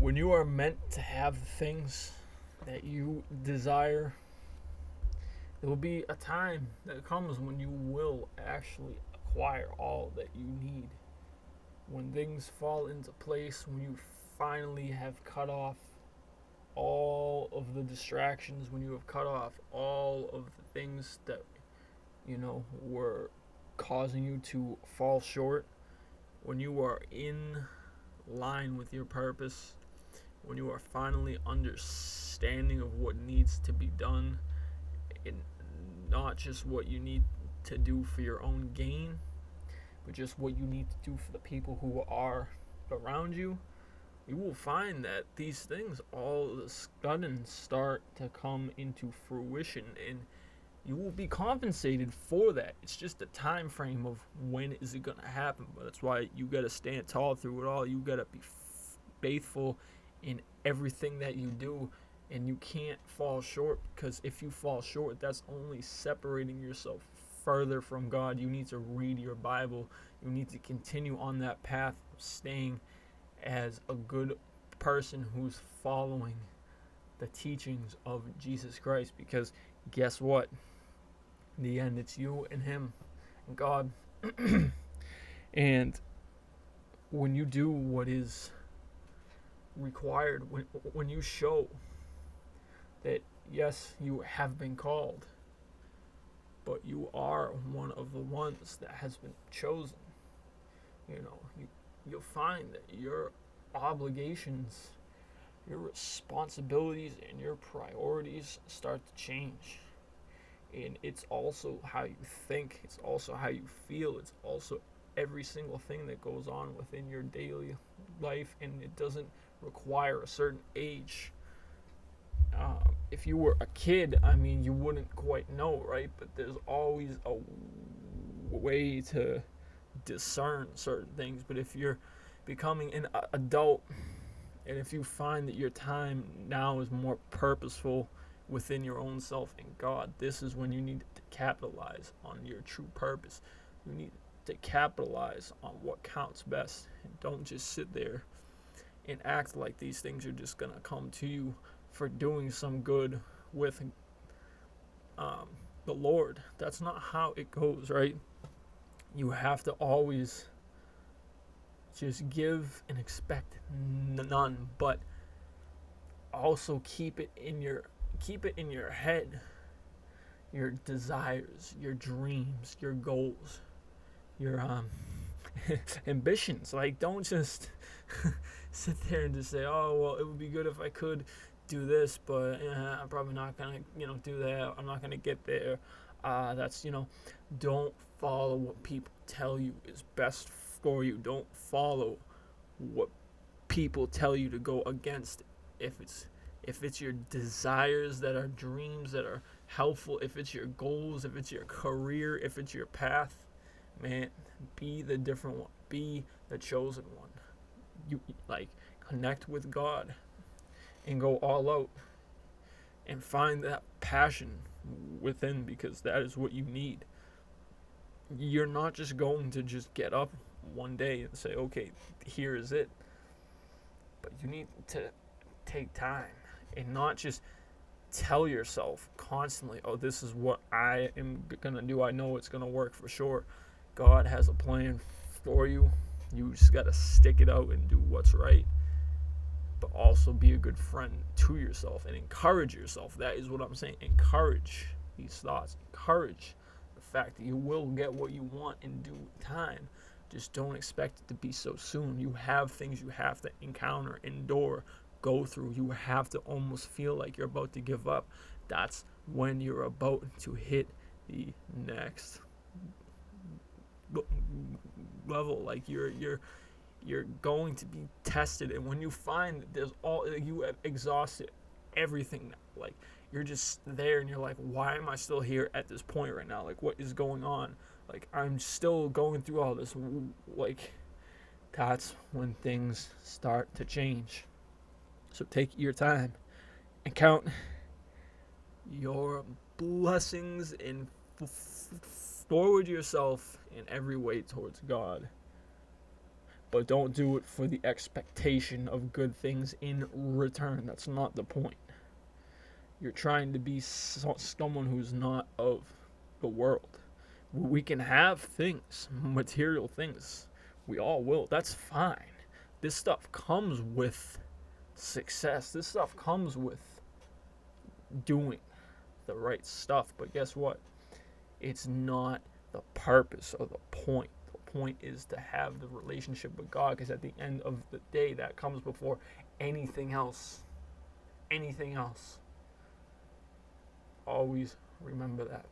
When you are meant to have the things that you desire, there will be a time that comes when you will actually acquire all that you need. When things fall into place, when you finally have cut off all of the distractions, when you have cut off all of the things that, were causing you to fall short, when you are in line with your purpose, when you are finally understanding of what needs to be done, and not just what you need to do for your own gain, but just what you need to do for the people who are around you, you will find that these things all of a sudden start to come into fruition, and you will be compensated for that. It's just a time frame of when is it gonna happen. But that's why you gotta stand tall through it all. You gotta be faithful in everything that you do, and you can't fall short, because if you fall short, that's only separating yourself further from God. You need to read your Bible. You need to continue on that path of staying as a good person who's following the teachings of Jesus Christ, because guess what? In the end, it's you and him and God. And when you do what is required, when you show that yes, you have been called, but you are one of the ones that has been chosen, you'll find that your obligations, your responsibilities, and your priorities start to change. And it's also how you think, it's also how you feel, it's also every single thing that goes on within your daily life, and it doesn't require a certain age. If you were a kid, you wouldn't quite know, right? But there's always a way to discern certain things. But if you're becoming an adult, and if you find that your time now is more purposeful within your own self and God, this is when you need to capitalize on your true purpose. You need to capitalize on what counts best, and don't just sit there and act like these things are just gonna come to you for doing some good with the Lord. That's not how it goes, right? You have to always just give and expect none, but also keep it in your head, your desires, your dreams, your goals, your ambitions. Like, don't just sit there and just say, oh well, it would be good if I could do this, but I'm probably not gonna do that. I'm not gonna get there. That's don't follow what people tell you is best for you. Don't follow what people tell you to go against. If it's your desires that are dreams that are helpful, if it's your goals, if it's your career, if it's your path, man, be the different one, be the chosen one. You connect with God and go all out and find that passion within, because that is what you need. You're not just going to just get up one day and say, okay, here is it. But you need to take time and not just tell yourself constantly, oh, this is what I am going to do. I know it's going to work for sure. God has a plan for you. You just got to stick it out and do what's right. But also be a good friend to yourself and encourage yourself. That is what I'm saying. Encourage these thoughts. Encourage the fact that you will get what you want in due time. Just don't expect it to be so soon. You have things you have to encounter, endure, go through. You have to almost feel like you're about to give up. That's when you're about to hit the next level. Like you're going to be tested, and when you find that you have exhausted everything, like you're just there and you're like, why am I still here at this point right now? Like, what is going on? Like, I'm still going through all this. Like, that's when things start to change. So take your time and count your blessings and forward yourself in every way towards God. but don't do it for the expectation of good things in return. That's not the point. You're trying to be someone who's not of the world. We can have things, material things. We all will. That's fine. This stuff comes with success. This stuff comes with doing the right stuff. But guess what? It's not the purpose or the point. The point is to have the relationship with God, because at the end of the day, that comes before anything else. Anything else. Always remember that.